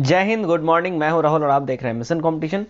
जय Hind, good morning. मैं हूं राहुल और आप देख रहे हैं मिशन कंपटीशन।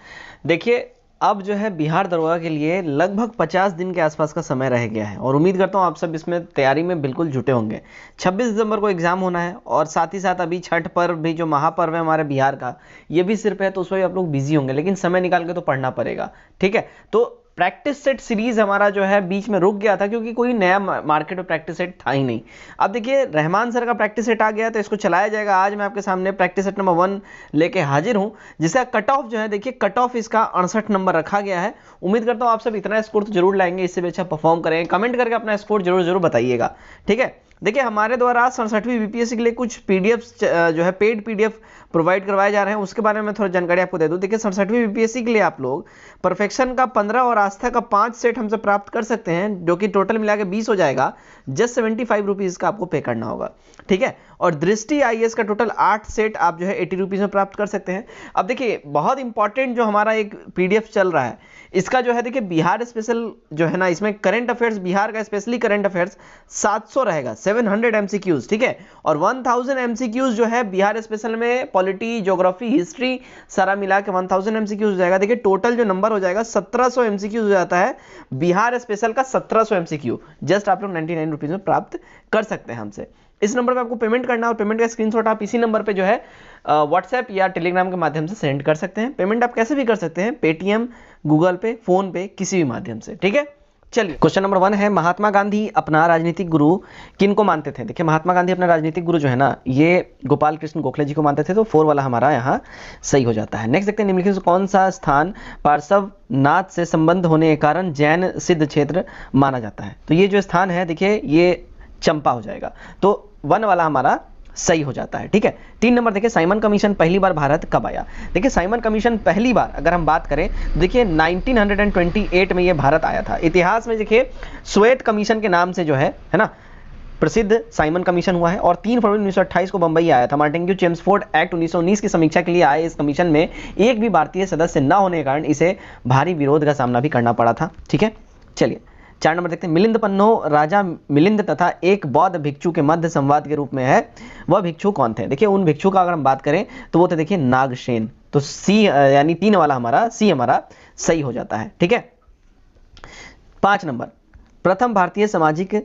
देखिए, अब जो है बिहार दरोगा के लिए लगभग 50 दिन के आसपास का समय रह गया है और उम्मीद करता हूं आप सब इसमें तैयारी में बिल्कुल जुटे होंगे। 26 दिसंबर को एग्जाम होना है और साथ ही साथ अभी छठ पर्व भी, जो महापर्व है हमारे बिहार का, ये भी सिर पे है, तो उस पर भी आप लोग बिजी होंगे, लेकिन समय निकाल के तो पढ़ना पड़ेगा। ठीक है, तो प्रैक्टिस सेट सीरीज हमारा जो है बीच में रुक गया था क्योंकि कोई नया मार्केट में प्रैक्टिस सेट था ही नहीं। अब देखिए, रहमान सर का प्रैक्टिस सेट आ गया तो इसको चलाया जाएगा। आज मैं आपके सामने प्रैक्टिस सेट नंबर 1 लेके हाजिर हूं, जिसका कट ऑफ जो है, देखिए कट ऑफ इसका 68 नंबर रखा गया है। उम्मीद करता हूं आप सब इतना स्कोर तो जरूर लाएंगे, इससे भी अच्छा परफॉर्म करेंगे। कमेंट करके अपना स्कोर जरूर बताइएगा। ठीक है, देखिए हमारे द्वारा 67वीं बीपीएससी के लिए कुछ पीडीएफ जो है पेड पीडीएफ प्रोवाइड करवाए जा रहे हैं, उसके बारे में थोड़ा जानकारी आपको दे दूं। देखिए 67वीं बीपीएससी के लिए आप लोग परफेक्शन का 15 और आस्था का 5 सेट हमसे प्राप्त कर सकते हैं, जो कि टोटल मिला के 20 हो जाएगा। जस्ट 75 रुपीज़ का आपको पे करना होगा। ठीक है, और दृष्टि आईएएस का टोटल 8 सेट आप जो है 80 रुपीज़ में प्राप्त कर सकते हैं। अब देखिए, बहुत इंपॉर्टेंट जो हमारा एक पीडीएफ चल रहा है, इसका जो है देखिए बिहार स्पेशल जो है ना, इसमें करंट अफेयर्स, बिहार का स्पेशली करंट अफेयर्स 700 रहेगा, 700 एमसीक्यूज। ठीक है, और 1000 एमसीक्यूज जो है बिहार स्पेशल में पॉलिटी, ज्योग्राफी, हिस्ट्री सारा मिला के 1000 एमसीक्यूज हो जाएगा। देखिए टोटल जो नंबर हो जाएगा 1700 एमसीक्यूज हो जाता है बिहार स्पेशल का। 1700 एमसीक्यू जस्ट आप लोग 99 रुपीज में प्राप्त कर सकते हैं हमसे। इस नंबर पे आपको पेमेंट करना है और पेमेंट का स्क्रीनशॉट आप इसी नंबर पे जो है व्हाट्सएप या टेलीग्राम के माध्यम से सेंड कर सकते हैं। पेमेंट आप कैसे भी कर सकते हैं, पेटीएम, गूगल पे, फोन पे, किसी भी माध्यम से। ठीक है, चलिए क्वेश्चन नंबर 1 है, महात्मा गांधी अपना राजनीतिक गुरु किन को मानते थे? देखिए महात्मा गांधी अपना राजनीतिक गुरु जो है ना, ये गोपाल कृष्ण गोखले जी को मानते थे, तो 4 वाला हमारा यहाँ सही हो जाता है। नेक्स्ट देखते हैं, निम्नलिखित में कौन सा स्थान पार्श्वनाथ से संबंध होने के कारण जैन सिद्ध क्षेत्र माना जाता है? तो ये जो स्थान है, देखिए ये चंपा हो जाएगा, तो 1 वाला हमारा सही हो जाता है। ठीक है, 3 नंबर देखिए, साइमन कमीशन पहली बार भारत कब आया? देखिए साइमन कमीशन पहली बार अगर हम बात करें, देखिए 1928 में ये भारत आया था। इतिहास में देखिए श्वेत कमीशन के नाम से जो है ना, प्रसिद्ध साइमन कमीशन हुआ है, और 3 फरवरी 1928 को बंबई आया था। मार्टिन चेम्सफोर्ड एक्ट 1919 की समीक्षा के लिए आए इस कमीशन में एक भी भारतीय सदस्य न होने के कारण इसे भारी विरोध का सामना भी करना पड़ा था। ठीक है, चलिए 4 नंबर देखते हैं, मिलिंद पन्नो राजा मिलिंद तथा एक बौद्ध भिक्षु के मध्य संवाद के रूप में है, वह भिक्षु कौन थे? देखिए उन भिक्षु का अगर हम बात करें तो वो थे देखिए नागसेन। तो सी यानी 3 वाला हमारा सी हमारा सही हो जाता है। ठीक है, 5 नंबर, प्रथम भारतीय सामाजिक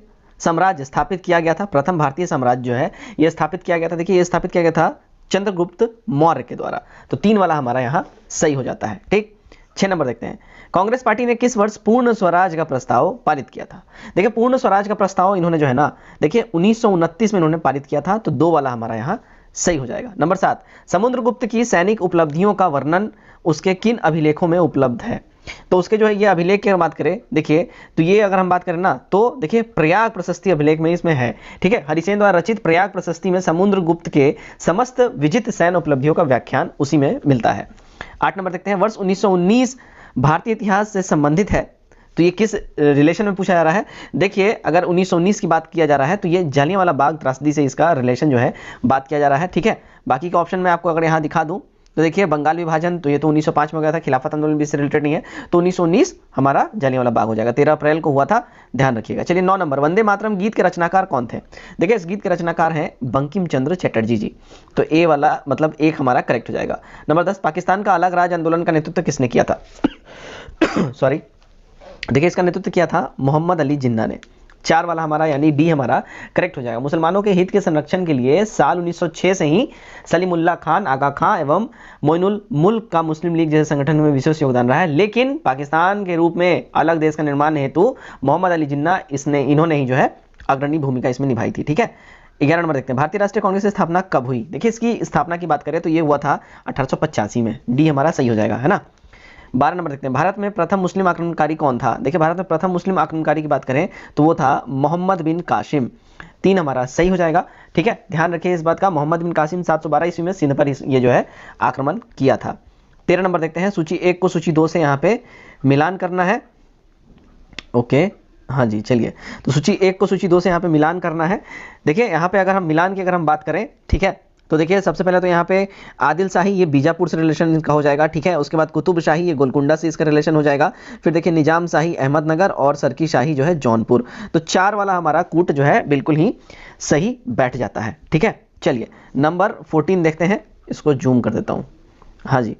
साम्राज्य स्थापित किया गया था। प्रथम भारतीय साम्राज्य जो है ये स्थापित किया गया था, देखिए ये स्थापित किया गया था चंद्रगुप्त मौर्य के द्वारा, तो 3 वाला हमारा यहाँ सही हो जाता है। ठीक, 6 नंबर देखते हैं, कांग्रेस पार्टी ने किस वर्ष पूर्ण स्वराज का प्रस्ताव पारित किया था? देखिए पूर्ण स्वराज का प्रस्ताव इन्होंने जो है ना, देखिए 1929 में इन्होंने पारित किया था, तो 2 वाला हमारा यहाँ सही हो जाएगा। नंबर 7, समुद्रगुप्त की सैनिक उपलब्धियों का वर्णन उसके किन अभिलेखों में उपलब्ध है? तो उसके जो है ये अभिलेख की बात करें, देखिए तो ये अगर हम बात करें ना, तो देखिए प्रयाग प्रशस्ति अभिलेख में इसमें है। ठीक है, हरिसेन द्वारा रचित प्रयाग प्रशस्ति में समुद्रगुप्त के समस्त विजित सैन्य उपलब्धियों का व्याख्यान उसी में मिलता है। 8 नंबर देखते हैं, वर्ष 1919 भारतीय इतिहास से संबंधित है, तो ये किस रिलेशन में पूछा जा रहा है? देखिए अगर 1919 की बात किया जा रहा है तो ये जलियांवाला बाग त्रासदी से इसका रिलेशन जो है बात किया जा रहा है। ठीक है, बाकी का ऑप्शन मैं आपको अगर यहाँ दिखा दूं तो देखिए बंगाल विभाजन, तो ये तो 1905 में गया था, खिलाफत आंदोलन भी इससे रिलेटेड नहीं है, तो 1919 हमारा जलियांवाला बाग हो जाएगा। 13 अप्रैल को हुआ था, ध्यान रखिएगा। चलिए 9 नंबर, वंदे मातरम गीत के रचनाकार कौन थे? देखिए इस गीत के रचनाकार हैं बंकिम चंद्र चटर्जी जी, तो ए वाला मतलब 1 हमारा करेक्ट हो जाएगा। नंबर 10, पाकिस्तान का अलग राज्य आंदोलन का नेतृत्व किसने किया था? सॉरी, देखिए इसका नेतृत्व किया था मोहम्मद अली जिन्ना ने। 4 वाला हमारा यानी डी हमारा करेक्ट हो जाएगा। मुसलमानों के हित के संरक्षण के लिए साल 1906 से ही सलीमुल्लाह खान, आगा खां एवं मोइनुल मुल्क का मुस्लिम लीग जैसे संगठन में विशेष योगदान रहा है, लेकिन पाकिस्तान के रूप में अलग देश का निर्माण हेतु मोहम्मद अली जिन्ना इन्होंने ही जो है अग्रणी भूमिका इसमें निभाई थी। ठीक है, 11 नंबर देखते हैं, भारतीय राष्ट्रीय कांग्रेस की स्थापना कब हुई? देखिए इसकी स्थापना की बात करें तो ये हुआ था 1885 में, डी हमारा सही हो जाएगा, है ना। 12 नंबर देखते हैं, भारत में प्रथम मुस्लिम आक्रमणकारी कौन था? देखिए भारत में प्रथम मुस्लिम आक्रमणकारी की बात करें तो वो था मोहम्मद बिन कासिम, 3 हमारा सही हो जाएगा। ठीक है, ध्यान रखिए इस बात का, मोहम्मद बिन कासिम 712 ईस्वी में सिंध पर ये जो है आक्रमण किया था। 13 नंबर देखते हैं, सूची 1 को सूची 2 से यहाँ पे मिलान करना है। ओके, हाँ जी, चलिए तो सूची 1 को सूची 2 से यहाँ पे मिलान करना है। देखिए यहाँ पे अगर हम मिलान की अगर हम बात करें, ठीक है, तो देखिए सबसे पहले तो यहाँ पे आदिल शाही ये बीजापुर से रिलेशन इसका हो जाएगा। ठीक है, उसके बाद कुतुब शाही ये गोलकुंडा से इसका रिलेशन हो जाएगा। फिर देखिए निजाम शाही अहमदनगर और सरकी शाही जो है जौनपुर, तो 4 वाला हमारा कूट जो है बिल्कुल ही सही बैठ जाता है। ठीक है, चलिए नंबर 14 देखते हैं, इसको जूम कर देता हूँ। हाँ जी,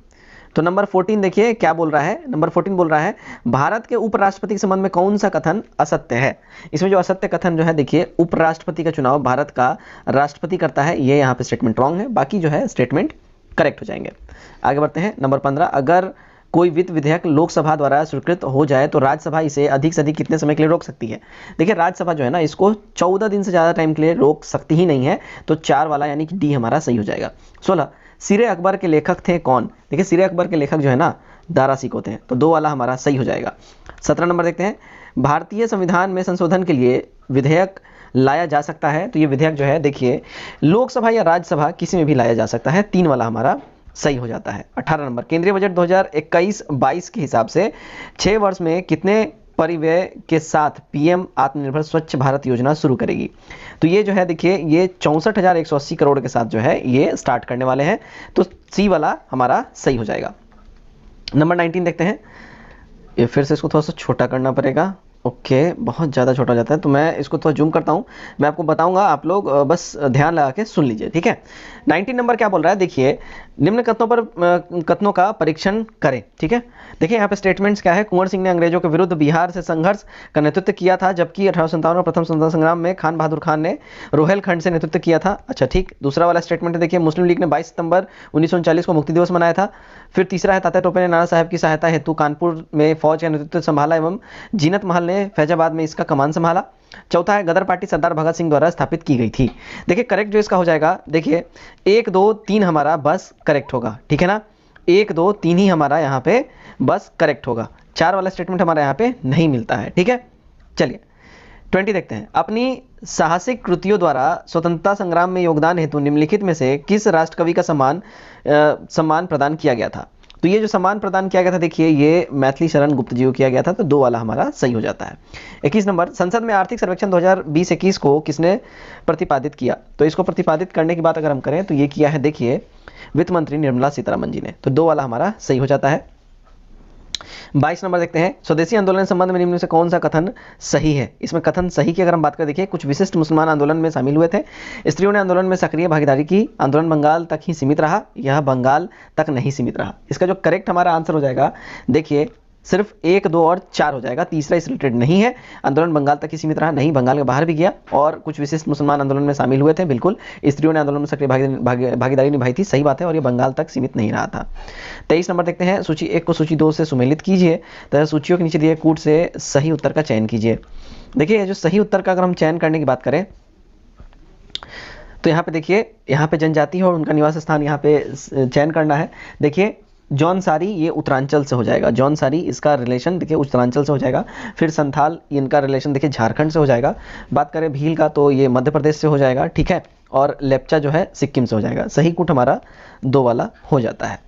तो नंबर 14 देखिए क्या बोल रहा है। नंबर 14 बोल रहा है भारत के उपराष्ट्रपति के संबंध में कौन सा कथन असत्य है। इसमें जो असत्य कथन जो है देखिए, उपराष्ट्रपति का चुनाव भारत का राष्ट्रपति करता है, ये यहाँ पे स्टेटमेंट रॉन्ग है, बाकी जो है स्टेटमेंट करेक्ट हो जाएंगे। आगे बढ़ते हैं। नंबर 15, अगर कोई वित्त विधेयक लोकसभा द्वारा स्वीकृत हो जाए तो राज्यसभा इसे अधिक से अधिक कितने समय के लिए रोक सकती है। देखिए राज्यसभा जो है ना, इसको 14 दिन से ज़्यादा टाइम के लिए रोक सकती ही नहीं है, तो 4 वाला यानी कि डी हमारा सही हो जाएगा। 16, सिरे अकबर के लेखक थे कौन। देखिए सिरे अकबर के लेखक जो है ना, दारा सिकोते हैं, तो 2 वाला हमारा सही हो जाएगा। 17 नंबर देखते हैं, भारतीय संविधान में संशोधन के लिए विधेयक लाया जा सकता है, तो ये विधेयक जो है देखिए लोकसभा या राज्यसभा किसी में भी लाया जा सकता है, 3 वाला हमारा सही हो जाता है। 18 नंबर, केंद्रीय बजट 2021-22 के हिसाब से 6 वर्ष में कितने परिव्यय के साथ पीएम आत्मनिर्भर स्वच्छ भारत योजना शुरू करेगी। तो ये जो है देखिए, ये 64,180 करोड़ के साथ जो है ये स्टार्ट करने वाले हैं, तो सी वाला हमारा सही हो जाएगा। नंबर 19 देखते हैं, ये फिर से इसको थोड़ा सा छोटा करना पड़ेगा। ओके, बहुत ज़्यादा छोटा हो जाता है, तो मैं इसको थोड़ा जूम करता हूँ, मैं आपको बताऊंगा, आप लोग बस ध्यान लगा के सुन लीजिए, ठीक है। 19 नंबर क्या बोल रहा है देखिए, निम्न कथनों का परीक्षण करें, ठीक है। देखिए यहाँ पे स्टेटमेंट्स क्या है, कुंवर सिंह ने अंग्रेजों के विरुद्ध बिहार से संघर्ष का नेतृत्व किया था, जबकि 1857 में प्रथम स्वतंत्रता संग्राम में खान बहादुर खान ने रोहेलखंड से नेतृत्व किया था। अच्छा ठीक, दूसरा वाला स्टेटमेंट है देखिए, मुस्लिम लीग ने 22 सितंबर 1939 को मुक्ति दिवस मनाया था। फिर तीसरा है, तात्या टोपे ने नाना साहब की सहायता हेतु कानपुर में फौज का नेतृत्व संभाला एवं जीनत महल ने फैजाबाद में इसका कमान संभाला। चौथा है, गदर पार्टी सरदार भगत सिंह द्वारा स्थापित की गई थी। देखिए करेक्ट जो इसका हो जाएगा, देखिए 1 2 3 हमारा बस करेक्ट होगा, ठीक है ना, 1 2 3 ही हमारा यहाँ पे बस करेक्ट होगा, 4 वाला स्टेटमेंट हमारा यहाँ पे नहीं मिलता है, ठीक है। चलिए 20 देखते हैं, अपनी साहसिक कृतियों द्वारा स्वतंत्रता संग्राम में योगदान हेतु निम्नलिखित में से किस राष्ट्रकवि का सम्मान प्रदान किया गया था। तो ये जो सम्मान प्रदान किया गया था देखिए, ये मैथिली शरण गुप्त जी को किया गया था, तो 2 वाला हमारा सही हो जाता है। 21 नंबर, संसद में आर्थिक सर्वेक्षण 2020-21 को किसने प्रतिपादित किया। तो इसको प्रतिपादित करने की बात अगर हम करें तो ये किया है देखिए वित्त मंत्री निर्मला सीतारमण जी ने, तो 2 वाला हमारा सही हो जाता है। 22 नंबर देखते हैं, स्वदेशी आंदोलन के संबंध में निम्न में से कौन सा कथन सही है। इसमें कथन सही की अगर हम बात करें, देखिए कुछ विशिष्ट मुसलमान आंदोलन में शामिल हुए थे, स्त्रियों ने आंदोलन में सक्रिय भागीदारी की, आंदोलन बंगाल तक ही सीमित रहा, यह बंगाल तक नहीं सीमित रहा। इसका जो करेक्ट हमारा आंसर हो जाएगा देखिए, सिर्फ 1 2 और 4 हो जाएगा, तीसरा इस रिलेटेड नहीं है। आंदोलन बंगाल तक ही सीमित रहा, नहीं, बंगाल के बाहर भी गया, और कुछ विशिष्ट मुसलमान आंदोलन में शामिल हुए थे, बिल्कुल, स्त्रियों ने आंदोलन में सक्रिय भागीदारी निभाई थी, सही बात है, और ये बंगाल तक सीमित नहीं रहा था। 23 नंबर देखते हैं, सूची 1 को सूची 2 से सुमेलित कीजिए तथा सूचियों के नीचे दिए कूट से सही उत्तर का चयन कीजिए। देखिए जो सही उत्तर का अगर हम चयन करने की बात करें तो यहाँ पे देखिए, यहाँ पे जनजाति और उनका निवास स्थान यहाँ पे चयन करना है। देखिए जौनसारी ये उत्तरांचल से हो जाएगा, जौनसारी इसका रिलेशन देखिए उत्तरांचल से हो जाएगा। फिर संथाल इनका रिलेशन देखिए झारखंड से हो जाएगा। बात करें भील का तो ये मध्य प्रदेश से हो जाएगा, ठीक है। और लेप्चा जो है सिक्किम से हो जाएगा। सही कूट हमारा 2 वाला हो जाता है।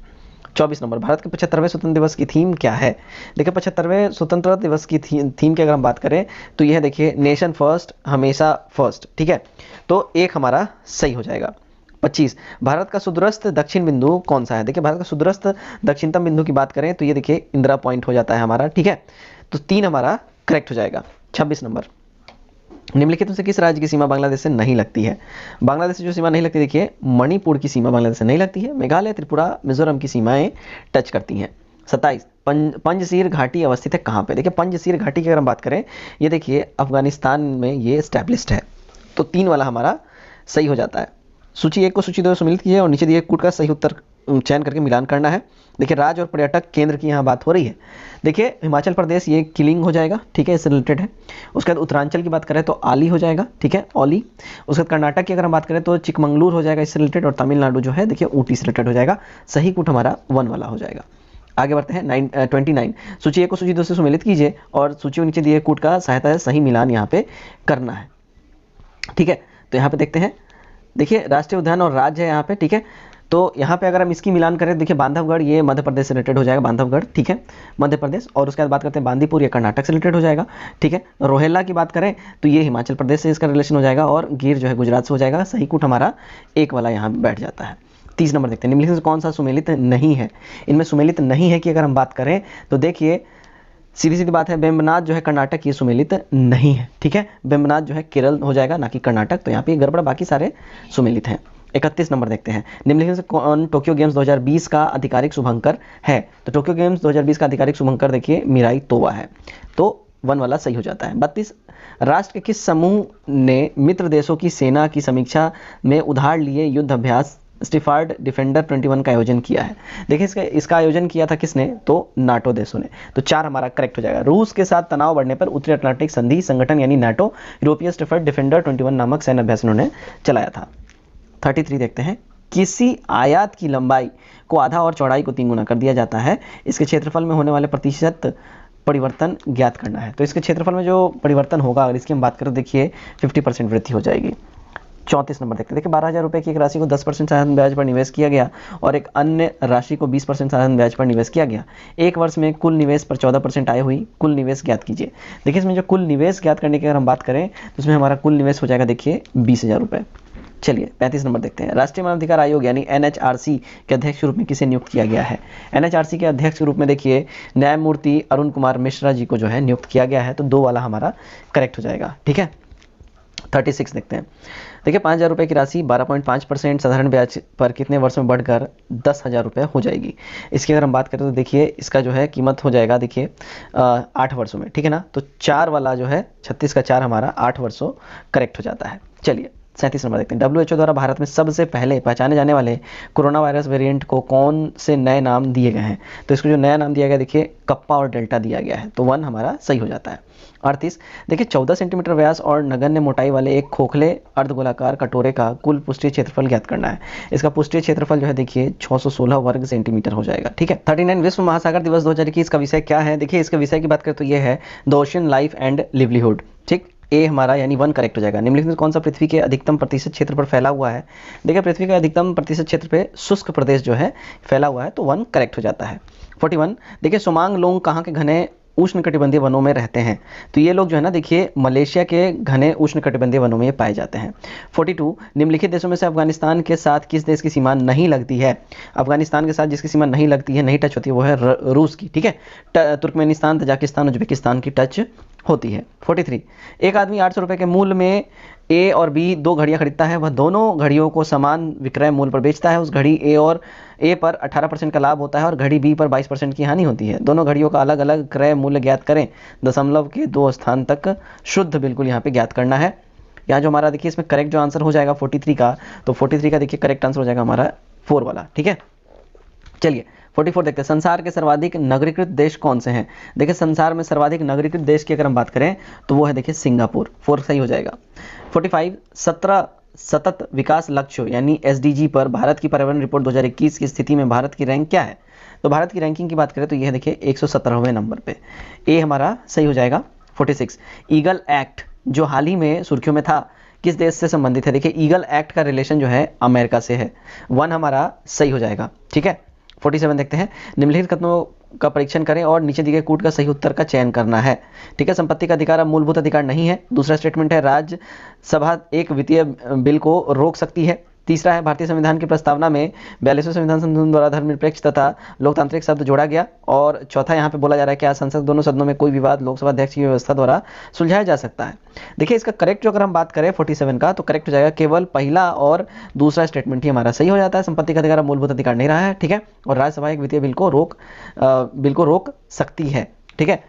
24 नंबर, भारत के 75वें स्वतंत्रता दिवस की थीम क्या है। देखिए 75वें स्वतंत्रता दिवस की थीम की अगर हम बात करें तो यह देखिए नेशन फर्स्ट हमेशा फर्स्ट, ठीक है। तो 1 हमारा सही हो जाएगा। 25, भारत का सुदूरस्थ दक्षिण बिंदु कौन सा है। देखिए भारत का सुदूरस्थ दक्षिणतम बिंदु की बात करें तो ये देखिए इंदिरा पॉइंट हो जाता है हमारा, ठीक है। तो 3 हमारा करेक्ट हो जाएगा। 26 नंबर, निम्नलिखित में से किस राज्य की सीमा बांग्लादेश से नहीं लगती है। बांग्लादेश से जो सीमा नहीं लगती, देखिए मणिपुर की सीमा बांग्लादेश से नहीं लगती है, मेघालय त्रिपुरा मिजोरम की सीमाएं टच करती हैं। 27, पंजशीर घाटी अवस्थित है कहाँ पे। देखिए पंजशीर घाटी की अगर हम बात करें, ये देखिए अफगानिस्तान में ये स्टैब्लिश्ड है, तो 3 वाला हमारा सही हो जाता है। सूची 1 को सूची 2 सम्मिलित कीजिए और नीचे दिए कूट का सही उत्तर चयन करके मिलान करना है। देखिए राज्य और पर्यटक केंद्र की यहाँ बात हो रही है। देखिए हिमाचल प्रदेश ये किलिंग हो जाएगा, ठीक है, इससे रिलेटेड है। उसके बाद उत्तरांचल की बात करें तो आली हो जाएगा, ठीक है, ओली। उसके बाद कर्नाटक की अगर हम बात करें तो चिकमंगलूर हो जाएगा इससे रिलेटेड, और तमिलनाडु जो है देखिए ऊटी से रिलेटेड हो जाएगा। सही कूट हमारा 1 वाला हो जाएगा। आगे बढ़ते हैं 29, सूची 1 को सूची 2 से सम्मिलित कीजिए और सूची के नीचे दिए कूट का सहायता से सही मिलान यहाँ पे करना है, ठीक है। तो यहाँ पे देखते हैं, देखिए राष्ट्रीय उद्यान और राज्य है यहाँ पे, ठीक है। तो यहाँ पे अगर हम इसकी मिलान करें, देखिए बांधवगढ़ ये मध्य प्रदेश से रिलेटेड हो जाएगा, बांधवगढ़, ठीक है, मध्य प्रदेश। और उसके बाद बात करते हैं बांदीपुर, ये कर्नाटक से रिलेटेड हो जाएगा, ठीक है। रोहेला की बात करें तो ये हिमाचल प्रदेश से इसका रिलेशन हो जाएगा, और गिर जो है गुजरात से हो जाएगा। सही कूट हमारा 1 वाला यहाँ बैठ जाता है। 30 नंबर देखते हैं, निम्नलिखित में कौन सा सुमेलित नहीं है। इनमें सुमेलित नहीं है कि अगर हम बात करें तो देखिए सीधी सीधी बात है, बेम्बनाथ जो है कर्नाटक ये सुमेलित नहीं है, ठीक है। बेम्बनाथ जो है केरल हो जाएगा, ना कि कर्नाटक, तो यहाँ पे गड़बड़, बाकी सारे सुमेलित हैं। 31 नंबर देखते हैं, निम्नलिखित में से कौन टोक्यो गेम्स 2020 का आधिकारिक शुभंकर है? तो टोक्यो गेम्स 2020 का आधिकारिक शुभंकर देखिए मिराई तोवा है, तो 1 वाला सही हो जाता है। 32, राष्ट्र के किस समूह ने मित्र देशों की सेना की समीक्षा में उधार लिए युद्ध अभ्यास स्टिफार्ड डिफेंडर 21 का आयोजन किया है? देखिए इसका आयोजन किया था किसने? तो नाटो देशों ने, तो 4 हमारा करेक्ट हो जाएगा। रूस के साथ तनाव बढ़ने पर उत्तरी अटलांटिक संधि संगठन यानी नाटो यूरोपीय स्टिफार्ड डिफेंडर 21 नामक सैन्य अभ्यास उन्होंने चलाया था। 33 देखते हैं, किसी आयत की लंबाई को आधा और चौड़ाई को 3 गुना कर दिया जाता है, इसके क्षेत्रफल में होने वाले प्रतिशत परिवर्तन ज्ञात करना है। तो इसके क्षेत्रफल में जो परिवर्तन होगा अगर इसकी हम बात करें तो देखिए 50% वृद्धि हो जाएगी। 34 नंबर देखते हैं, देखिए 12,000 रुपये की एक राशि को 10% साधारण ब्याज पर निवेश किया गया और एक अन्य राशि को 20% साधारण ब्याज पर निवेश किया गया। एक वर्ष में कुल निवेश पर 14% आय हुई, कुल निवेश ज्ञात कीजिए। देखिए इसमें जो कुल निवेश ज्ञात करने की अगर हम बात करें तो इसमें हमारा कुल निवेश हो जाएगा देखिए 20,000 रुपये। चलिए 35 नंबर देखते हैं, राष्ट्रीय मानवाधिकार आयोग यानी NHRC के अध्यक्ष के रूप में किसे नियुक्त किया गया है? NHRC के अध्यक्ष के रूप में देखिए न्यायमूर्ति अरुण कुमार मिश्रा जी को जो है नियुक्त किया गया है, तो 2 वाला हमारा करेक्ट हो जाएगा। ठीक है, 36 देखते हैं, देखिए 5,000 रुपये की राशि 12.5% साधारण ब्याज पर कितने वर्ष में बढ़कर 10,000 रुपये हो जाएगी? इसकी अगर हम बात करें तो देखिए इसका जो है कीमत हो जाएगा देखिए 8 वर्षों में, ठीक है ना, तो 4 वाला जो है 36 का 4 हमारा 8 वर्षों करेक्ट हो जाता है। चलिए 37 नंबर देखते हैं, WHO द्वारा भारत में सबसे पहले पहचाने जाने वाले कोरोना वायरस वेरिएंट को कौन से नए नाम दिए गए हैं? तो इसको जो नया नाम दिया गया देखिए कप्पा और डेल्टा दिया गया है, तो 1 हमारा सही हो जाता है। 38 देखिए 14 सेंटीमीटर व्यास और नगण्य मोटाई वाले एक खोखले अर्धगोलाकार कटोरे का कुल पृष्ठीय क्षेत्रफल ज्ञात करना है। इसका पृष्ठीय क्षेत्रफल जो है देखिए 616 वर्ग सेंटीमीटर हो जाएगा। ठीक है, 39 विश्व महासागर दिवस 2021 का विषय क्या है? देखिए इसके विषय की बात करें तो ये है the ocean life and livelihood. ठीक, ए हमारा यानी 1 करेक्ट हो जाएगा। निम्नलिखित में कौन सा पृथ्वी के अधिकतम प्रतिशत क्षेत्र पर फैला हुआ है? देखिए पृथ्वी का अधिकतम प्रतिशत क्षेत्र पे शुष्क प्रदेश जो है फैला हुआ है, तो 1 करेक्ट हो जाता है। 41 देखिए सोमांग लोंग कहाँ के घने उष्णकटिबंधीय वनों में रहते हैं? तो ये लोग जो है ना देखिए मलेशिया के घने उष्णकटिबंधीय वनों में ये पाए जाते हैं। 42 निम्नलिखित देशों में से अफगानिस्तान के साथ किस देश की सीमा नहीं लगती है? अफगानिस्तान के साथ जिसकी सीमा नहीं लगती है, नहीं टच होती है, वो है रूस की। ठीक है, तुर्कमेनिस्तान, तजाकिस्तान, उज्बेकिस्तान की टच होती है। 43 एक आदमी 800 रुपये के मूल्य में ए और बी 2 घड़ियां खरीदता है, वह दोनों घड़ियों को समान विक्रय मूल्य पर बेचता है। उस घड़ी ए पर 18% का लाभ होता है और घड़ी बी पर 22% की हानि होती है। दोनों घड़ियों का अलग अलग क्रय मूल्य ज्ञात करें, दशमलव के 2 स्थान तक शुद्ध बिल्कुल यहाँ पे ज्ञात करना है। यहाँ जो हमारा देखिए इसमें करेक्ट जो आंसर हो जाएगा 43 का, तो 43 का देखिए करेक्ट आंसर हो जाएगा हमारा 4 वाला। ठीक है, चलिए 44 देखते हैं, संसार के सर्वाधिक नगरीकृत देश कौन से हैं? देखिए संसार में सर्वाधिक नगरीकृत देश की अगर हम बात करें तो वो है देखिए सिंगापुर, 4 सही हो जाएगा। 45 17 सतत विकास लक्ष्यों यानी SDG पर भारत की पर्यावरण रिपोर्ट 2021 की स्थिति में भारत की रैंक क्या है? तो भारत की रैंकिंग की बात करें तो ये है देखिए 117वें नंबर पे, ए हमारा सही हो जाएगा। 46 ईगल एक्ट जो हाल ही में सुर्खियों में था किस देश से संबंधित है? देखिए ईगल एक्ट का रिलेशन जो है अमेरिका से है, 1 हमारा सही हो जाएगा। ठीक है, 47 देखते हैं, निम्नलिखित कथनों का परीक्षण करें और नीचे दिए गए कूट का सही उत्तर का चयन करना है। ठीक है, संपत्ति का अधिकार अब मूलभूत अधिकार नहीं है। दूसरा स्टेटमेंट है राज्यसभा एक वित्तीय बिल को रोक सकती है। तीसरा है भारतीय संविधान की प्रस्तावना में 42वें संविधान संशोधन द्वारा धर्मनिरपेक्ष तथा लोकतांत्रिक शब्द जोड़ा गया। और चौथा यहाँ पे बोला जा रहा है कि आज संसद दोनों सदनों में कोई विवाद लोकसभा अध्यक्ष की व्यवस्था द्वारा सुलझाया जा सकता है। देखिए इसका करेक्ट जो अगर हम बात करें 47 का, तो करेक्ट हो जाएगा केवल पहला और दूसरा स्टेटमेंट ही हमारा सही हो जाता है। संपत्ति का अधिकार मूलभूत अधिकार नहीं रहा है। ठीक है, और राज्यसभा एक वित्तीय बिल को रोक सकती है। ठीक है,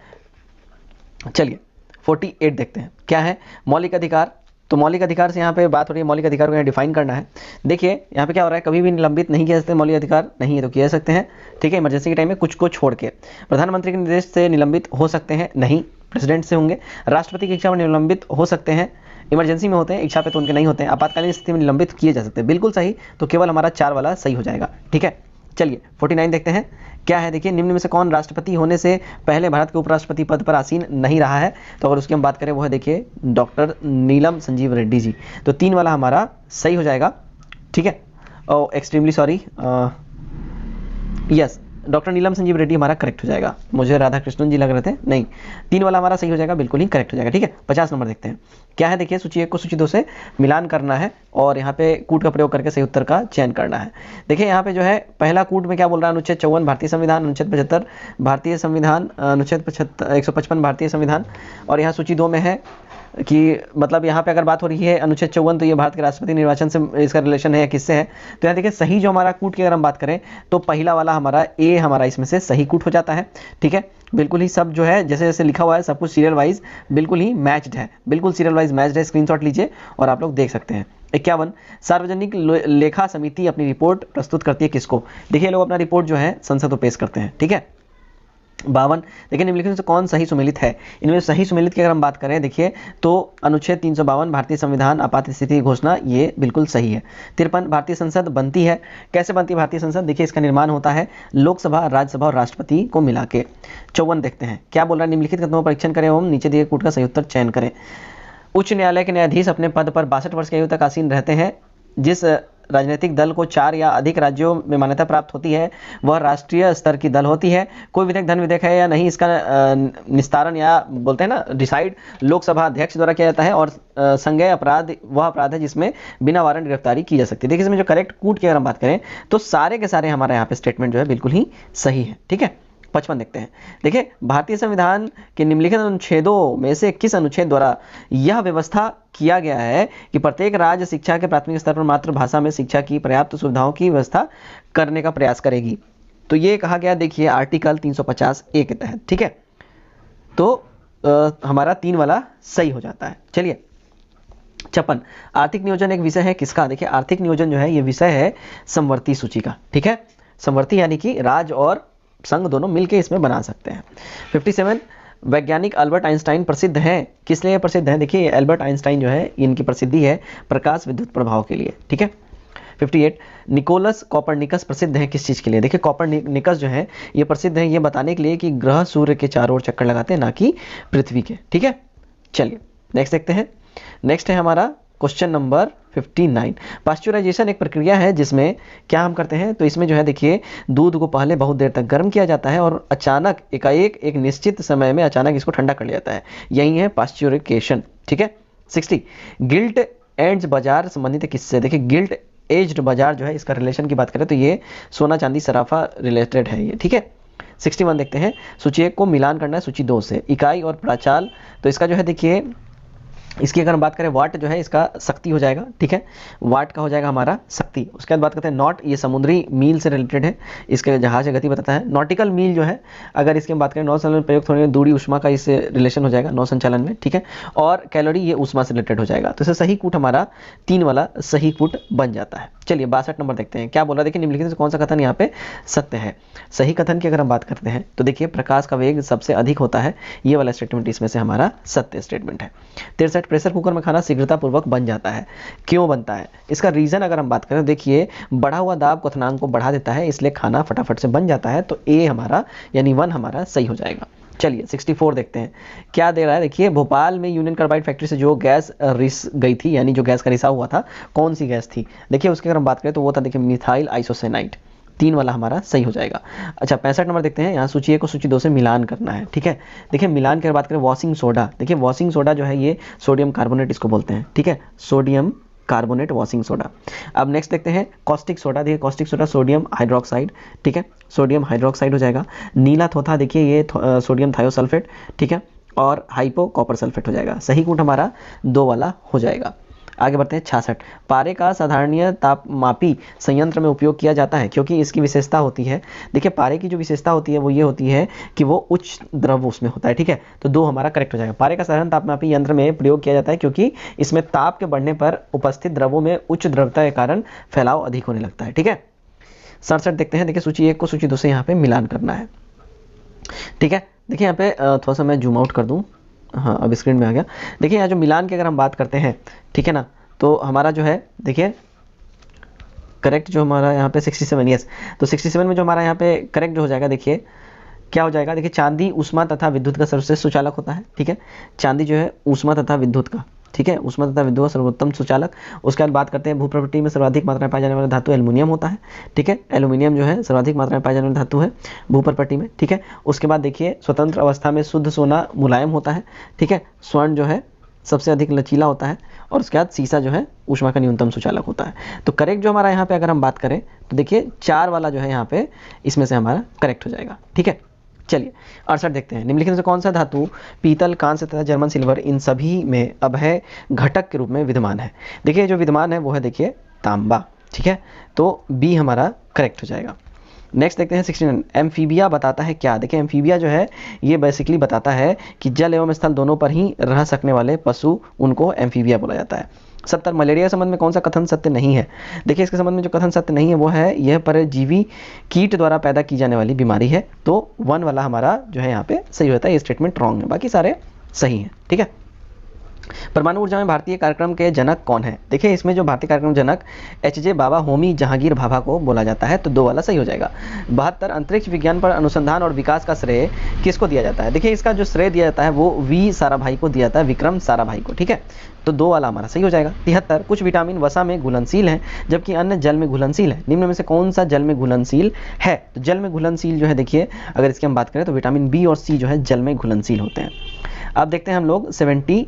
चलिए 48 देखते हैं, क्या है मौलिक अधिकार? तो मौलिक अधिकार से यहाँ पे बात हो रही है, मौलिक अधिकार को यहाँ डिफाइन करना है। देखिए यहाँ पे क्या हो रहा है, कभी भी निलंबित नहीं किया सकते, मौलिक अधिकार नहीं है तो किया सकते हैं। ठीक है, इमरजेंसी के टाइम में कुछ को छोड़ के। प्रधानमंत्री के निर्देश से निलंबित हो सकते हैं, नहीं, प्रेसिडेंट से होंगे। राष्ट्रपति की इच्छा पर निलंबित हो सकते हैं, इमरजेंसी में होते हैं, इच्छा पे तो उनके नहीं होते हैं। आपातकालीन स्थिति में निलंबित किए जा सकते हैं, बिल्कुल सही, तो केवल हमारा 4 वाला सही हो जाएगा। ठीक है, चलिए 49 देखते हैं, क्या है? देखिए निम्न में से कौन राष्ट्रपति होने से पहले भारत के उपराष्ट्रपति पद पर आसीन नहीं रहा है? तो अगर उसकी हम बात करें वो है देखिए डॉक्टर नीलम संजीव रेड्डी जी, तो 3 वाला हमारा सही हो जाएगा। ठीक है, एक्सट्रीमली सॉरी, यस डॉक्टर नीलम संजीव रेड्डी हमारा करेक्ट हो जाएगा। मुझे राधा कृष्णन जी लग रहे थे, नहीं, 3 वाला हमारा सही हो जाएगा, बिल्कुल ही करेक्ट हो जाएगा। ठीक है, 50 नंबर देखते हैं, क्या है? देखिए सूची 1 को सूची 2 से मिलान करना है और यहाँ पे कूट का प्रयोग करके सही उत्तर का चयन करना है। देखिए यहाँ पे जो है पहला कूट में क्या बोल रहा है, अनुच्छेद 54 भारतीय संविधान, अनुच्छेद 75 भारतीय संविधान, अनुच्छेद 155 भारतीय संविधान। और यहाँ सूची 2 में है कि मतलब यहाँ पे अगर बात हो रही है अनुच्छेद 54, तो ये भारत के राष्ट्रपति निर्वाचन से इसका रिलेशन है, किससे है? तो यहाँ देखिए सही जो हमारा कूट की अगर हम बात करें तो पहला वाला हमारा ए हमारा इसमें से सही कूट हो जाता है। ठीक है, बिल्कुल ही सब जो है जैसे जैसे लिखा हुआ है सब कुछ सीरियल वाइज बिल्कुल ही मैच्ड है, बिल्कुल सीरियल वाइज मैच्ड है। स्क्रीनशॉट लीजिए और आप लोग देख सकते हैं। 51, सार्वजनिक लेखा समिति अपनी रिपोर्ट प्रस्तुत करती है किसको? देखिए लोग अपना रिपोर्ट जो है संसद को पेश करते हैं। ठीक है। 52, देखिए निम्नलिखित में से कौन सही सुमेलित है? इनमें सही सुमेलित की अगर हम बात करें देखिए तो अनुच्छेद 352 भारतीय संविधान आपात स्थिति की घोषणा, ये बिल्कुल सही है। 53, भारतीय संसद बनती है, कैसे बनती है भारतीय संसद? देखिए इसका निर्माण होता है लोकसभा, राज्यसभा और राष्ट्रपति को मिला के। 54 देखते हैं क्या बोल रहा है, निम्नलिखित कथनों का परीक्षण करें एवं नीचे दिए कूट का सही उत्तर चयन करें। उच्च न्यायालय के न्यायाधीश अपने पद पर 62 वर्ष की आयु तक आसीन रहते हैं। जिस राजनीतिक दल को 4 या अधिक राज्यों में मान्यता प्राप्त होती है वह राष्ट्रीय स्तर की दल होती है। कोई विधेयक धन विधेयक है या नहीं, इसका निस्तारण या बोलते हैं ना डिसाइड लोकसभा अध्यक्ष द्वारा किया जाता है। और संज्ञेय अपराध वह अपराध है जिसमें बिना वारंट गिरफ्तारी की जा सकती है। देखिए इसमें जो करेक्ट कूट की अगर हम बात करें तो सारे के सारे हमारे यहाँ पे स्टेटमेंट जो है बिल्कुल ही सही है। ठीक है। 55 देखते हैं। देखिए भारतीय संविधान के निम्नलिखित अनुच्छेदों में से किस अनुच्छेद द्वारा यह व्यवस्था किया गया है कि प्रत्येक राज्य शिक्षा के प्राथमिक स्तर पर मातृभाषा में शिक्षा की पर्याप्त सुविधाओं की व्यवस्था करने का प्रयास करेगी? तो ये कहा गया देखिए आर्टिकल 350A के तहत। ठीक है, तो हमारा 3 वाला सही हो जाता है। चलिए 56, आर्थिक नियोजन एक विषय है किसका? देखिए आर्थिक नियोजन जो है ये विषय है समवर्ती सूची का। ठीक है, समवर्ती यानी कि राज्य और संघ दोनों मिलकर इसमें बना सकते हैं। 57, वैज्ञानिक अल्बर्ट आइंस्टाइन प्रसिद्ध हैं, किस लिए प्रसिद्ध हैं? देखिए अल्बर्ट आइंस्टाइन जो है इनकी प्रसिद्धि है प्रकाश विद्युत प्रभाव के लिए। ठीक है। 58, निकोलस कॉपरनिकस प्रसिद्ध हैं किस चीज़ के लिए? देखिए कॉपरनिकस जो है ये प्रसिद्ध है ये बताने के लिए कि ग्रह सूर्य के चारों ओर चक्कर लगाते हैं ना कि पृथ्वी के। ठीक है, चलिए नेक्स्ट देखते हैं। नेक्स्ट है हमारा क्वेश्चन नंबर 59। पास्चुराइजेशन एक प्रक्रिया है जिसमें क्या हम करते हैं? तो इसमें जो है देखिए दूध को पहले बहुत देर तक गर्म किया जाता है और अचानक एकाएक एक निश्चित समय में अचानक इसको ठंडा कर लिया जाता है, यही है पास्चुरिकेशन। ठीक है। 60, गिल्ट एड्स बाजार संबंधित है किससे? देखिए गिल्ट एज्ड बाजार जो है इसका रिलेशन की बात करें तो ये सोना चांदी सराफा रिलेटेड है ये। ठीक है। 61 देखते हैं। सूची 1 को मिलान करना है सूची 2 से। इकाई और प्राचाल, तो इसका जो है देखिए इसकी अगर हम बात करें वाट जो है इसका शक्ति हो जाएगा। ठीक है, वाट का हो जाएगा हमारा शक्ति। उसके बाद बात करते हैं नॉट, ये समुद्री मील से रिलेटेड है, इसके जहाज की गति बताता है। नॉटिकल मील जो है अगर इसकी हम बात करें नौ संचालन में प्रयुक्त होने दूरी उष्मा का इससे रिलेशन हो जाएगा नौ संचालन में। ठीक है, और कैलोरी ये उष्मा से रिलेटेड हो जाएगा। तो इसे सही कूट हमारा 3 वाला सही कूट बन जाता है। चलिए 62 नंबर देखते हैं क्या बोला। देखिए निम्नलिखित से कौन सा कथन यहाँ पे सत्य है? सही कथन की अगर हम बात करते हैं तो देखिए प्रकाश का वेग सबसे अधिक होता है, ये वाला स्टेटमेंट इसमें से हमारा सत्य स्टेटमेंट है। 63, प्रेशर कुकर में खाना शीघ्रतापूर्वक बन जाता है, क्यों बनता है? इसका रीजन अगर हम बात करें देखिए बढ़ा हुआ दाब क्वथनांक को बढ़ा देता है, इसलिए खाना फटाफट से बन जाता है। तो ए हमारा यानी 1 हमारा सही हो जाएगा। चलिए 64 देखते हैं क्या दे रहा है। देखिए भोपाल में यूनियन कार्बाइड फैक्ट्री से जो गैस रिस गई थी, यानी जो गैस का रिसाव हुआ था, कौन सी गैस थी? देखिए उसकी अगर हम बात करें तो वो था देखिए मिथाइल आइसोसाइनाइड। 3 वाला हमारा सही हो जाएगा। अच्छा 65 नंबर देखते हैं। यहाँ सूची 1 को सूची 2 से मिलान करना है। ठीक है, देखिए मिलान की बात करें वॉशिंग सोडा, देखिए वॉशिंग सोडा जो है ये सोडियम कार्बोनेट इसको बोलते हैं। ठीक है, सोडियम कार्बोनेट वॉशिंग सोडा। अब नेक्स्ट देखते हैं कॉस्टिक सोडा। देखिए कॉस्टिक सोडा सोडियम हाइड्रोक्साइड। ठीक है, सोडियम हाइड्रोक्साइड हो जाएगा। नीला थोथा देखिए ये सोडियम थायोसल्फेट। ठीक है, और हाइपो कॉपर सल्फेट हो जाएगा। सही कूट हमारा 2 वाला हो जाएगा। आगे बढ़ते हैं 66, पारे का साधारणीय तापमापी संयंत्र में उपयोग किया जाता है क्योंकि इसकी विशेषता होती है। देखिए पारे की जो विशेषता होती है वो ये होती है कि वो उच्च द्रव उसमें होता है। ठीक है, तो 2 हमारा करेक्ट हो जाएगा। पारे का साधारण तापमापी यंत्र में प्रयोग किया जाता है क्योंकि इसमें ताप के बढ़ने पर उपस्थित द्रवों में उच्च द्रव्यता के कारण फैलाव अधिक होने लगता है। ठीक है, 67 देखते हैं। देखिए सूची 1 को सूची 2 से यहाँ पे मिलान करना है। ठीक है, देखिए यहाँ पे थोड़ा सा मैं जूम आउट कर दूँ, हाँ अब स्क्रीन में आ गया। देखिए यहाँ जो मिलान की अगर हम बात करते हैं, ठीक है ना, तो हमारा जो है देखिए करेक्ट जो हमारा यहाँ पे 67, यस, तो 67 में जो हमारा यहाँ पे करेक्ट जो हो जाएगा देखिए क्या हो जाएगा। देखिए चांदी ऊष्मा तथा विद्युत का सर्वश्रेष्ठ सुचालक होता है। ठीक है, चांदी जो है ऊष्मा तथा विद्युत का, ठीक है, ऊष्मा तथा विद्युत का सर्वोत्तम सुचालक। उसके बाद बात करते हैं भू प्रवृत्ति में सर्वाधिक मात्रा में पाए जाने वाला धातु एल्युमिनियम होता है। ठीक है, एल्युमिनियम जो है सर्वाधिक मात्रा में पाए जाने वाला धातु है भू प्रवृत्ति में। ठीक है, उसके बाद देखिए स्वतंत्र अवस्था में शुद्ध सोना मुलायम होता है। ठीक है, स्वर्ण जो है सबसे अधिक लचीला होता है, और उसके बाद सीसा जो है ऊष्मा का न्यूनतम सुचालक होता है। तो करेक्ट जो हमारा यहाँ पे अगर हम बात करें तो देखिए 4 वाला जो है यहाँ पे इसमें से हमारा करेक्ट हो जाएगा। ठीक है, चलिए 68 देखते हैं, निम्नलिखित में से कौन सा धातु पीतल, कांस्य तथा जर्मन सिल्वर इन सभी में अभय घटक के रूप में विद्यमान है। देखिए जो विद्यमान है वो है देखिए तांबा, ठीक है, तो बी हमारा करेक्ट हो जाएगा। नेक्स्ट देखते हैं 69, एम्फीबिया बताता है क्या। देखिए एम्फीबिया जो है ये बेसिकली बताता है कि जल एवं स्थल दोनों पर ही रह सकने वाले पशु, उनको एम्फीबिया बोला जाता है। 70, मलेरिया के संबंध में कौन सा कथन सत्य नहीं है। देखिए इसके संबंध में जो कथन सत्य नहीं है वो है यह परजीवी कीट द्वारा पैदा की जाने वाली बीमारी है, तो 1 वाला हमारा जो है यहाँ पे सही होता है, ये स्टेटमेंट रॉन्ग है, बाकी सारे सही हैं, ठीक है। परमाणु ऊर्जा में भारतीय कार्यक्रम के जनक कौन है। देखिए इसमें जो भारतीय कार्यक्रम जनक एच.जे. बाबा होमी जहांगीर भाभा को बोला जाता है, तो 2 वाला सही हो जाएगा। 72, अंतरिक्ष विज्ञान पर अनुसंधान और विकास का श्रेय किसको दिया जाता है। देखिए इसका जो श्रेय दिया जाता है वो वी साराभाई को दिया जाता है, विक्रम साराभाई को, ठीक है, तो 2 वाला हमारा सही हो जाएगा। 73, कुछ विटामिन वसा में घुलनशील हैं जबकि अन्य जल में घुलनशील है, निम्न में से कौन सा जल में घुलनशील है। तो जल में घुलनशील जो है देखिए अगर इसकी हम बात करें तो विटामिन बी और सी जो है जल में घुलनशील होते हैं। अब देखते हैं हम लोग 74,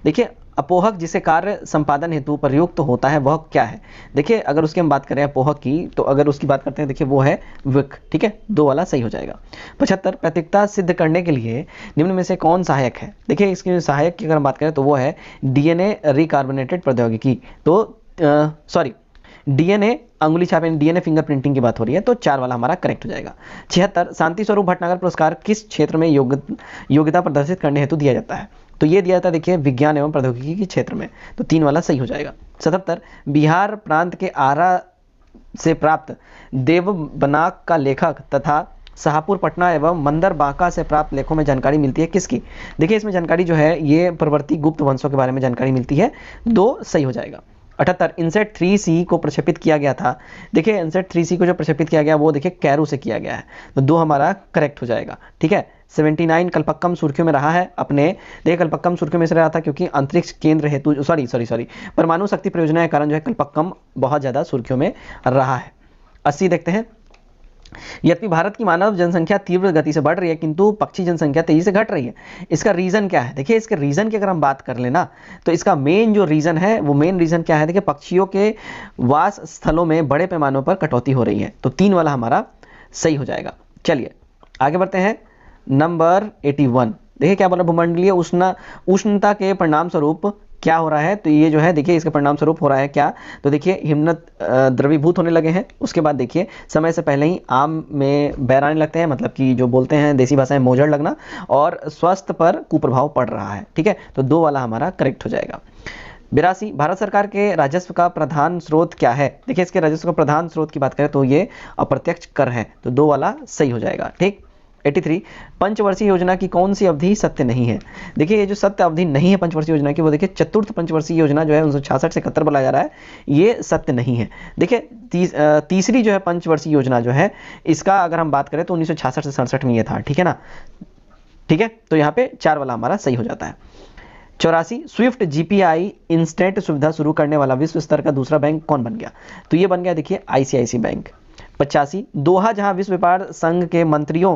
देखिए अपोहक जिसे कार्य संपादन हेतु प्रयुक्त होता है वह क्या है। देखिए अगर उसकी हम बात करें अपोहक की, तो अगर उसकी बात करते हैं देखिए वो है विक, ठीक है, 2 वाला सही हो जाएगा। 75, प्रत्येकता सिद्ध करने के लिए निम्न में से कौन सहायक है। देखिए इसके सहायक की अगर हम बात करें तो वो है डीएनए रिकार्बोनेटेड प्रौद्योगिकी, तो सॉरी डीएनए अंगुली छाप डीएनए फिंगरप्रिंटिंग की बात हो रही है, तो 4 वाला हमारा करेक्ट हो जाएगा। 76, शांति स्वरूप भटनागर पुरस्कार किस क्षेत्र में योग्यता प्रदर्शित करने हेतु दिया जाता है। तो ये दिया जाता है देखिए विज्ञान एवं प्रौद्योगिकी के क्षेत्र में, तो 3 वाला सही हो जाएगा। 77, बिहार प्रांत के आरा से प्राप्त देवबनाक का लेखक तथा शाहपुर पटना एवं मंदर बांका से प्राप्त लेखों में जानकारी मिलती है किसकी। देखिए इसमें जानकारी जो है ये प्रवर्ती गुप्त वंशों के बारे में जानकारी मिलती है, 2 सही हो जाएगा। 78, इनसेट 3C को प्रक्षेपित किया गया था। देखिए इनसेट 3C को जो प्रक्षेपित किया गया वो देखिए कैरू से किया गया है, तो 2 हमारा करेक्ट हो जाएगा, ठीक है। 79, कल्पक्कम सुर्खियों में रहा है अपने, देखिए कल्पक्कम सुर्खियों में से रहा था क्योंकि अंतरिक्ष केंद्र हेतु सॉरी परमाणु शक्ति परियोजना के कारण जो है कल्पक्कम बहुत ज़्यादा सुर्खियों में रहा है। 80 देखते हैं, यद्यपि भारत की मानव जनसंख्या तीव्र गति से बढ़ रही है किंतु पक्षी जनसंख्या तेजी से घट रही है, इसका रीजन क्या है। देखिए इसके रीजन की अगर हम बात कर लेना तो इसका मेन जो रीजन है वो मेन रीजन क्या है, देखिए पक्षियों के वास स्थलों में बड़े पैमानों पर कटौती हो रही है, तो 3 वाला हमारा सही हो जाएगा। चलिए आगे बढ़ते हैं, नंबर 81, देखिए क्या बोला, भूमंडलीय उष्णता के परिणाम स्वरूप क्या हो रहा है। तो ये जो है देखिए इसके परिणाम स्वरूप हो रहा है क्या, तो देखिए हिमनद द्रवीभूत होने लगे हैं। उसके बाद देखिए समय से पहले ही आम में बैर आने लगते हैं, मतलब कि जो बोलते हैं देसी भाषा में मोजड़ लगना, और स्वास्थ्य पर कुप्रभाव पड़ रहा है, ठीक है, तो 2 वाला हमारा करेक्ट हो जाएगा। 82, भारत सरकार के राजस्व का प्रधान स्रोत क्या है। देखिए इसके राजस्व का प्रधान स्रोत की बात करें तो ये अप्रत्यक्ष कर है, तो 2 वाला सही हो जाएगा, ठीक। 83, पंचवर्षीय योजना की कौन सी अवधि सत्य नहीं है। देखिए ये जो सत्य अवधि नहीं है पंचवर्षीय योजना की, वो देखिए चतुर्थ पंचवर्षीय योजना जो है 1966 से 71 बोला जा रहा है, ये सत्य नहीं है। देखिए तीसरी जो है पंचवर्षीय योजना जो है इसका अगर हम बात करें तो 1966 से 67 में ये था, ठीक है ना, ठीक है, तो यहाँ पे 4 वाला हमारा सही हो जाता है। 84, स्विफ्ट जीपीआई इंस्टेंट सुविधा शुरू करने वाला विश्व स्तर का दूसरा बैंक कौन बन गया। तो ये बन गया देखिए आईसीआईसी बैंक। 85, दोहा जहां विश्व व्यापार संघ के मंत्रियों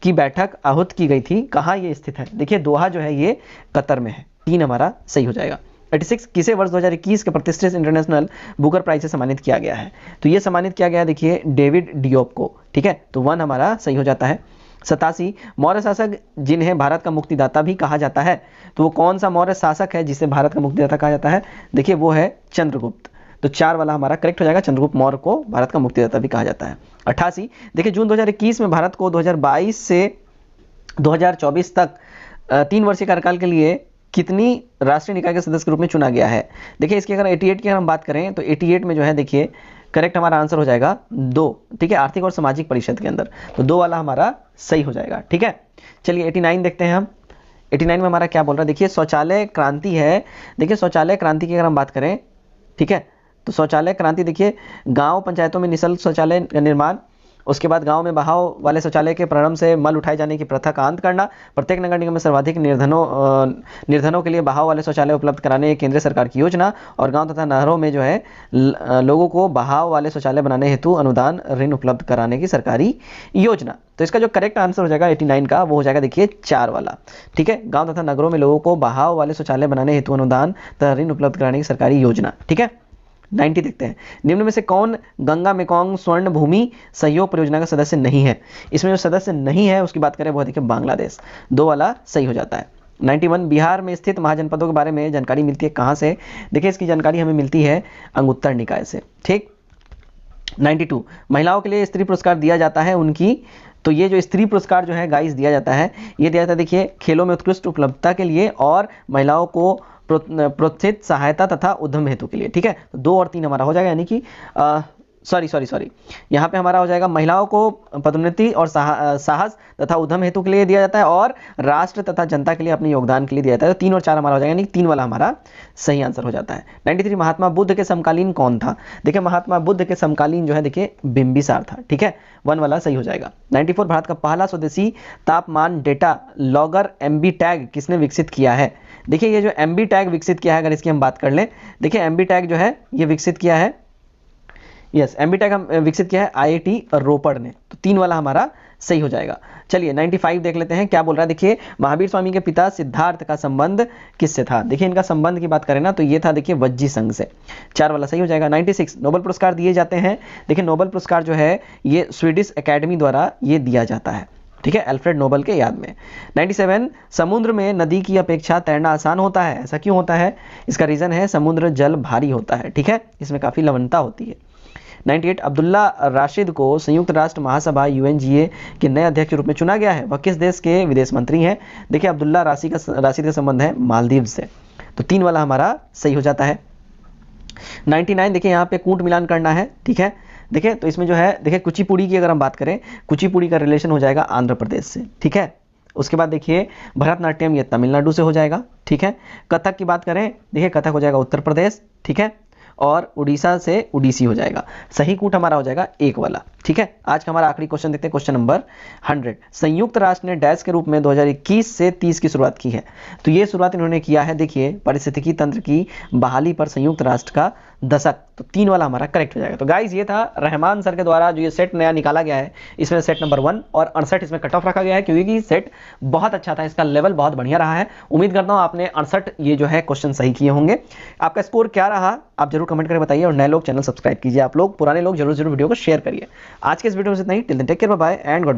की बैठक आहूत की गई थी, कहाँ ये स्थित है। देखिए दोहा जो है ये कतर में है, 3 हमारा सही हो जाएगा। 86, किसे वर्ष 2021 के प्रतिष्ठित इंटरनेशनल बुकर प्राइज से सम्मानित किया गया है। तो ये सम्मानित किया गया देखिए डेविड डियोप को, ठीक है, तो 1 हमारा सही हो जाता है। 87, मौर्य शासक जिन्हें भारत का मुक्तिदाता भी कहा जाता है, तो वो कौन सा मौर्य शासक है जिसे भारत का मुक्तिदाता कहा जाता है। देखिए वो है चंद्रगुप्त, तो 4 वाला हमारा करेक्ट हो जाएगा, चंद्रगुप्त मौर्य को भारत का मुक्तिदाता भी कहा जाता है। 88, देखिए जून 2021 में भारत को 2022 से 2024 तक 3 वर्षीय कार्यकाल के लिए कितनी राष्ट्रीय निकाय के सदस्य के रूप में चुना गया है। देखिए इसकी अगर 88 की हम बात करें तो 88 में जो है देखिए करेक्ट हमारा आंसर हो जाएगा 2, ठीक है, आर्थिक और सामाजिक परिषद के अंदर, तो 2 वाला हमारा सही हो जाएगा, ठीक है। चलिए 89 देखते हैं हम। 89 में हमारा क्या बोल रहा है, देखिए शौचालय क्रांति है। देखिए शौचालय क्रांति की अगर हम बात करें, ठीक है, तो शौचालय क्रांति देखिए गांव पंचायतों में निःशुल्क शौचालय का निर्माण, उसके बाद गांव में बहाव वाले शौचालय के प्रारंभ से मल उठाए जाने की प्रथा का अंत करना, प्रत्येक नगर निगम में सर्वाधिक निर्धनों के लिए बहाव वाले शौचालय उपलब्ध कराने केंद्र सरकार की योजना, और गांव तथा नहरों में जो है लोगों को बहाव वाले शौचालय बनाने हेतु अनुदान ऋण उपलब्ध कराने की सरकारी योजना। तो इसका जो करेक्ट आंसर हो जाएगा 89 का वो हो जाएगा देखिए 4 वाला, ठीक है, गाँव तथा नगरों में लोगों को बहाव वाले शौचालय बनाने हेतु अनुदान तथा ऋण उपलब्ध कराने की सरकारी योजना, ठीक है। 90 देखते हैं। निम्न में से कौन गंगा मेकोंग स्वर्ण भूमि सहयोग परियोजना का सदस्य नहीं है? इसमें जो सदस्य नहीं है उसकी बात करें वो देखिए बांग्लादेश, 2 वाला सही हो जाता है। 91 बिहार में स्थित महाजनपदों के बारे में जानकारी मिलती है कहाँ से? देखिए इसकी जानकारी हमें मिलती है अंगुत्तर निकाय से, ठीक। 92 महिलाओं के लिए स्त्री पुरस्कार दिया जाता है उनकी, तो ये जो स्त्री पुरस्कार जो है गाइस दिया जाता है, ये दिया जाता है देखिए खेलों में उत्कृष्ट उपलब्धता के लिए और महिलाओं को प्रोत्साहित सहायता तथा उद्यम हेतु के लिए, ठीक है। तो 2 और 3 हमारा हो जाएगा, यानी कि सॉरी यहाँ पे हमारा हो जाएगा महिलाओं को पदोन्नति और साहस तथा उद्यम हेतु के लिए दिया जाता है और राष्ट्र तथा जनता के लिए अपने योगदान के लिए दिया जाता है। तो 3 और 4 हमारा हो जाएगा, यानी 3 वाला हमारा सही आंसर हो जाता है। 93 महात्मा बुद्ध के समकालीन कौन था? देखिए महात्मा बुद्ध के समकालीन जो है देखिए बिंबिसार था, ठीक है, 1 वाला सही हो जाएगा। 94 भारत का पहला स्वदेशी तापमान डेटा लॉगर एमबी टैग किसने विकसित किया है? देखिए ये जो एमबी टैग विकसित किया है, अगर इसकी हम बात कर लें, देखिए एमबी टैग जो है ये विकसित किया है, यस एमबी टैग हम विकसित किया है आईआईटी रोपड़ ने, तो 3 वाला हमारा सही हो जाएगा। चलिए 95 देख लेते हैं क्या बोल रहा है। देखिए महावीर स्वामी के पिता सिद्धार्थ का संबंध किससे था? देखिए इनका संबंध की बात करें ना तो ये था देखिए वज्जी संघ से, 4 वाला सही हो जाएगा। 96 नोबेल पुरस्कार दिए जाते हैं, देखिए नोबेल पुरस्कार जो है ये स्वीडिश एकेडमी द्वारा ये दिया जाता है, ठीक है, अल्फ्रेड नोबेल के याद में। 97 समुद्र में नदी की अपेक्षा तैरना आसान होता है, ऐसा क्यों होता है? इसका रीजन है समुद्र जल भारी होता है, ठीक है, इसमें काफी लवणता होती है। 98 अब्दुल्ला राशिद को संयुक्त राष्ट्र महासभा यूएनजीए के नए अध्यक्ष के रूप में चुना गया है, वह किस देश के विदेश मंत्री हैं? देखिए अब्दुल्ला राशिद का संबंध है मालदीव से, तो 3 वाला हमारा सही हो जाता है। 99 देखिए यहाँ पे कूट मिलान करना है, ठीक है, देखिए तो इसमें जो है देखिए कुचिपुड़ी की अगर हम बात करें, कुचिपुड़ी का रिलेशन हो जाएगा आंध्र प्रदेश से, ठीक है। उसके बाद देखिए भरतनाट्यम ये तमिलनाडु से हो जाएगा, ठीक है। कथक की बात करें, देखिए कथक हो जाएगा उत्तर प्रदेश, ठीक है, और उड़ीसा से उड़ीसी हो जाएगा। सही कूट हमारा हो जाएगा 1 वाला, ठीक है। आज का हमारा आखिरी क्वेश्चन देखते हैं, क्वेश्चन नंबर 100। संयुक्त राष्ट्र ने डैश के रूप में 2021 से 30 की शुरुआत की है, तो ये शुरुआत इन्होंने किया है देखिए पारिस्थितिकी तंत्र की बहाली पर संयुक्त राष्ट्र का दशक, तो 3 वाला हमारा करेक्ट हो जाएगा। तो गाइज ये था रहमान सर के द्वारा जो ये सेट नया निकाला गया है, इसमें सेट नंबर 1 और 68 इसमें कट ऑफ रखा गया है क्योंकि सेट बहुत अच्छा था, इसका लेवल बहुत बढ़िया रहा है। उम्मीद करता हूँ आपने 68 ये जो है क्वेश्चन सही किए होंगे। आपका स्कोर क्या रहा आप जरूर कमेंट करके बताइए, और नए लोग चैनल सब्सक्राइब कीजिए, आप लोग पुराने लोग जरूर वीडियो को शेयर करिए। आज के इस वीडियो में इतना ही, till then take care, bye bye and good.